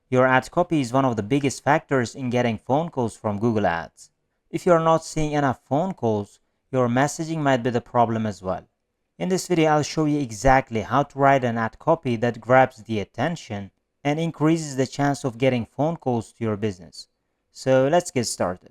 Your ad copy is one of the biggest factors in getting phone calls from Google Ads. If you're not seeing enough phone calls, your messaging might be the problem as well. In this video, I'll show you exactly how to write an ad copy that grabs the attention and increases the chance of getting phone calls to your business. So let's get started.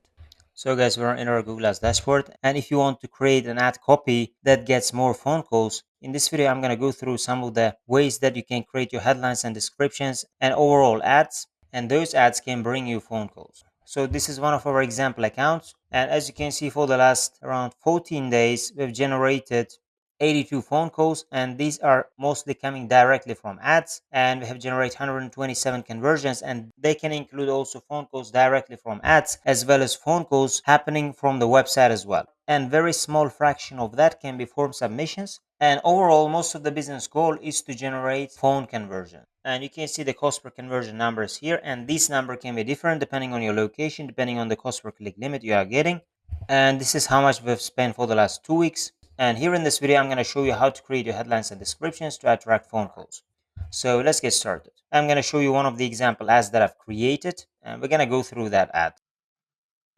So guys, we're in our Google Ads dashboard, and if you want to create an ad copy that gets more phone calls, in this video I'm going to go through some of the ways that you can create your headlines and descriptions and overall ads, and those ads can bring you phone calls. So this is one of our example accounts, and as you can see, for the last around 14 days we've generated 82 phone calls, and these are mostly coming directly from ads, and we have generated 127 conversions, and they can include also phone calls directly from ads as well as phone calls happening from the website as well, and very small fraction of that can be form submissions. And overall, most of the business goal is to generate phone conversion, and you can see the cost per conversion numbers here, and this number can be different depending on your location, depending on the cost per click limit you are getting. And this is how much we've spent for the last 2 weeks. And here in this video, I'm going to show you how to create your headlines and descriptions to attract phone calls. So let's get started. I'm going to show you one of the example ads that I've created, and we're going to go through that ad.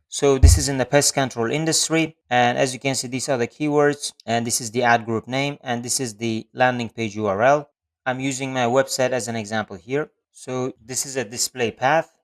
So this is in the pest control industry, and as you can see, these are the keywords, and this is the ad group name, and this is the landing page URL. I'm using my website as an example here. So this is a display path,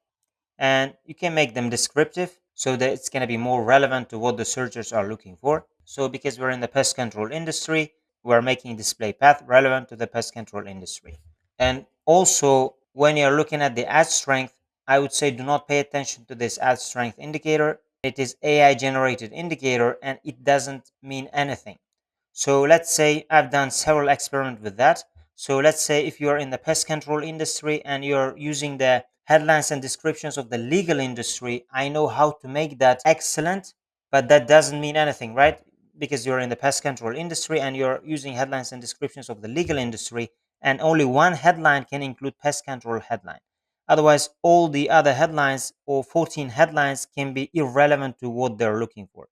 and you can make them descriptive so that it's going to be more relevant to what the searchers are looking for. So because we're in the pest control industry, we're making display path relevant to the pest control industry. And also, when you're looking at the ad strength, I would say do not pay attention to this ad strength indicator. It is AI generated indicator and it doesn't mean anything. So let's say I've done several experiments with that. So let's say if you're in the pest control industry and you're using the headlines and descriptions of the legal industry, I know how to make that excellent, but that doesn't mean anything, right? Because you're in the pest control industry and you're using headlines and descriptions of the legal industry, and only one headline can include pest control headline. Otherwise, all the other headlines or 14 headlines can be irrelevant to what they're looking for.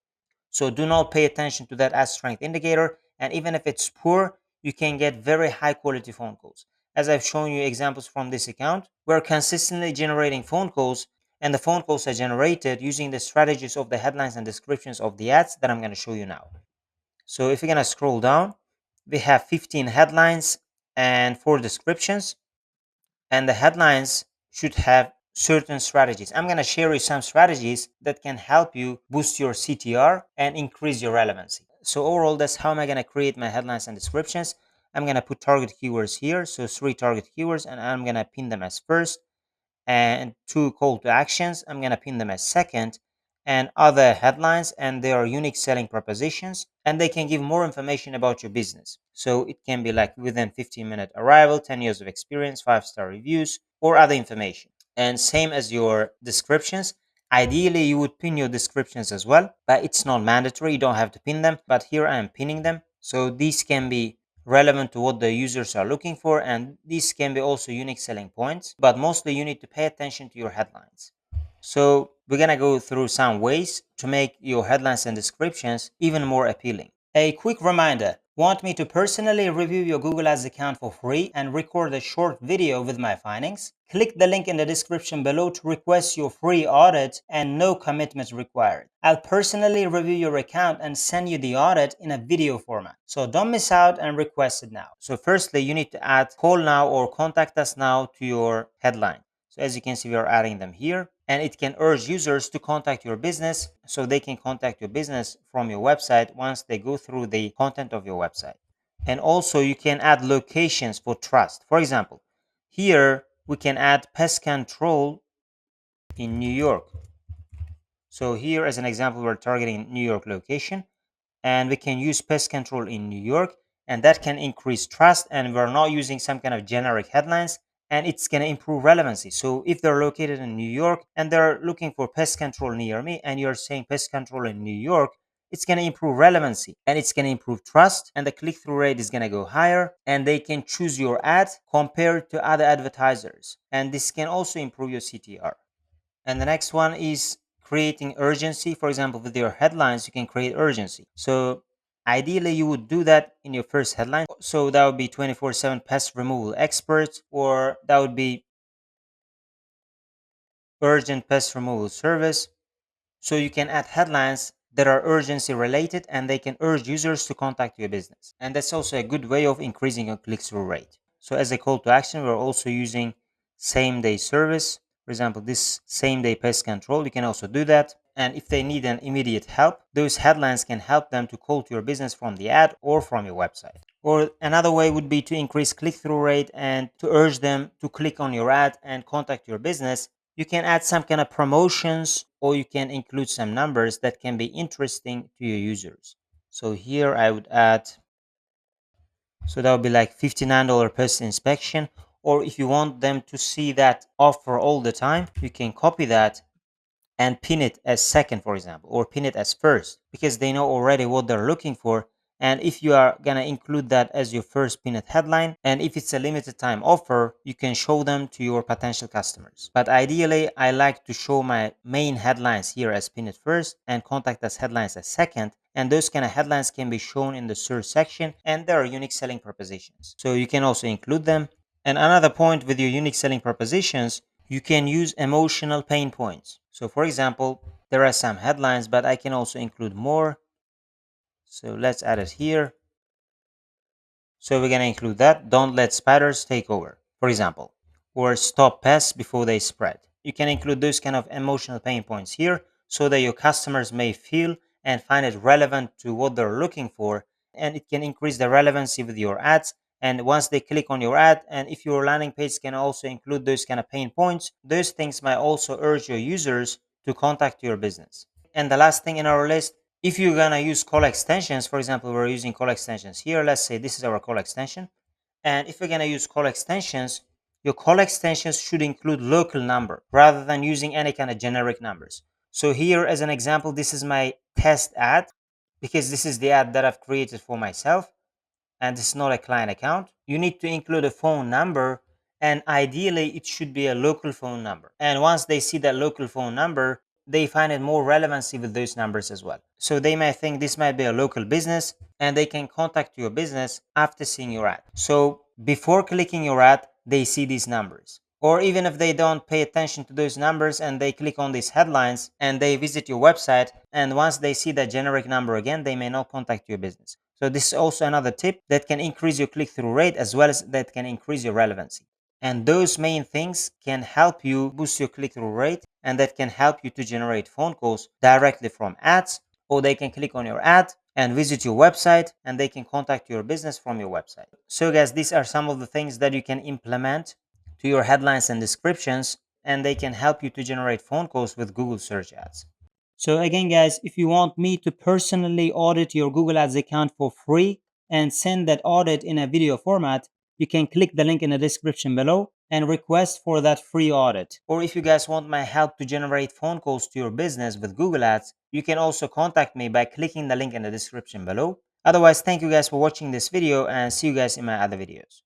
So do not pay attention to that ad strength indicator. And even if it's poor, you can get very high quality phone calls. As I've shown you examples from this account, we're consistently generating phone calls, and the phone calls are generated using the strategies of the headlines and descriptions of the ads that I'm going to show you now. So if you're going to scroll down, we have 15 headlines and 4 descriptions, and the headlines should have certain strategies. I'm going to share you some strategies that can help you boost your CTR and increase your relevancy. So overall, that's how am I going to create my headlines and descriptions. I'm going to put target keywords here. So 3 target keywords, and I'm going to pin them as first, and 2 call to actions. I'm going to pin them as second, and other headlines, and they are unique selling propositions, and they can give more information about your business. So it can be like within 15-minute arrival, 10 years of experience, 5-star reviews, or other information. And same as your descriptions. Ideally, you would pin your descriptions as well, but it's not mandatory. You don't have to pin them, but here I am pinning them. So these can be relevant to what the users are looking for, and these can be also unique selling points, but mostly you need to pay attention to your headlines. So we're going to go through some ways to make your headlines and descriptions even more appealing. A quick reminder: want me to personally review your Google Ads account for free and record a short video with my findings? Click the link in the description below to request your free audit, and no commitment required. I'll personally review your account and send you the audit in a video format. So don't miss out and request it now. So firstly, you need to add call now or contact us now to your headline. So as you can see, we are adding them here, and it can urge users to contact your business so they can contact your business from your website once they go through the content of your website. And also you can add locations for trust. For example, here we can add pest control in New York. So here as an example, we're targeting New York location, and we can use pest control in New York, and that can increase trust, and we're not using some kind of generic headlines, and it's going to improve relevancy. So if they're located in New York and they're looking for pest control near me, and you're saying pest control in New York, it's going to improve relevancy and it's going to improve trust, and the click-through rate is going to go higher, and they can choose your ad compared to other advertisers, and this can also improve your CTR. And the next one is creating urgency. For example, with your headlines, you can create urgency. So ideally, you would do that in your first headline. So that would be 24/7 pest removal expert, or that would be urgent pest removal service. So you can add headlines that are urgency related and they can urge users to contact your business. And that's also a good way of increasing your click-through rate. So as a call to action, we're also using same day service. For example, this same day pest control, you can also do that. And if they need an immediate help, those headlines can help them to call to your business from the ad or from your website. Or another way would be to increase click-through rate and to urge them to click on your ad and contact your business. You can add some kind of promotions or you can include some numbers that can be interesting to your users. So here I would add, so that would be like $59 pest inspection. Or if you want them to see that offer all the time, you can copy that and pin it as second, for example, or pin it as first, because they know already what they're looking for. And if you are gonna include that as your first pinned headline, and if it's a limited time offer, you can show them to your potential customers. But ideally, I like to show my main headlines here as pinned first and contact us headlines as second. And those kind of headlines can be shown in the search section, and there are unique selling propositions. So you can also include them. And another point with your unique selling propositions, you can use emotional pain points. So for example, there are some headlines, but I can also include more. So let's add it here. So we're going to include that. Don't let spiders take over, for example, or stop pests before they spread. You can include those kind of emotional pain points here so that your customers may feel and find it relevant to what they're looking for. And it can increase the relevancy with your ads. And once they click on your ad, and if your landing page can also include those kind of pain points, those things might also urge your users to contact your business. And the last thing in our list, if you're gonna use call extensions, for example, we're using call extensions here. Let's say this is our call extension. And if you're gonna use call extensions, your call extensions should include local number rather than using any kind of generic numbers. So here, as an example, this is my test ad because this is the ad that I've created for myself and it's not a client account. You need to include a phone number, and ideally it should be a local phone number. And once they see that local phone number, they find it more relevancy with those numbers as well. So they might think this might be a local business and they can contact your business after seeing your ad. So before clicking your ad, they see these numbers. Or even if they don't pay attention to those numbers and they click on these headlines and they visit your website, and once they see that generic number again, they may not contact your business. So this is also another tip that can increase your click-through rate as well as that can increase your relevancy. And those main things can help you boost your click-through rate, and that can help you to generate phone calls directly from ads, or they can click on your ad and visit your website and they can contact your business from your website. So guys, these are some of the things that you can implement to your headlines and descriptions, and they can help you to generate phone calls with Google search ads. So again, guys, if you want me to personally audit your Google Ads account for free and send that audit in a video format, you can click the link in the description below and request for that free audit. Or if you guys want my help to generate phone calls to your business with Google Ads, you can also contact me by clicking the link in the description below. Otherwise, thank you guys for watching this video and see you guys in my other videos.